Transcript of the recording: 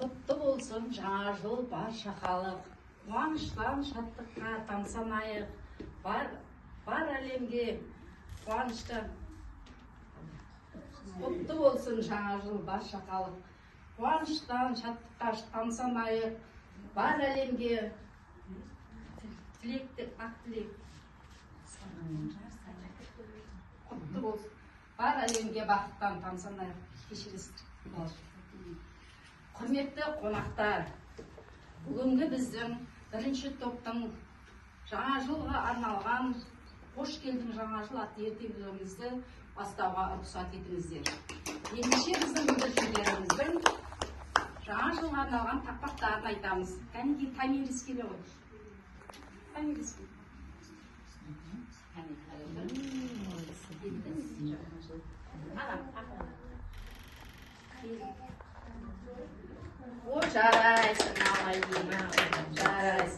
Құтты болсын жаңа жыл барша халық, қуаныштан шаттыққа тамсанайық, бар әлемге қуанышты. Құтты болсын жаңа жыл барша халық, қуаныштан шаттыққа тамсанайық, бар әлемге ақ тілек. Құтты болсын, бар әлемге бақыттан тамсанайық. Кешіресіздер. Құрметті қонақтар, бүгінгі біздің бірінші топтың жаңа жылға арналған «Қош келдің жаңа жыл» атты ертегілерімізді бастауға рұқсат етіңіздер. Ендеше біздің бүлдіршіндеріміздің жаңа жылға арналған тақпақтарын айтамыз. Кәнеки Томирис келе ғой. Томирис келе. О, жарайсың, алайын.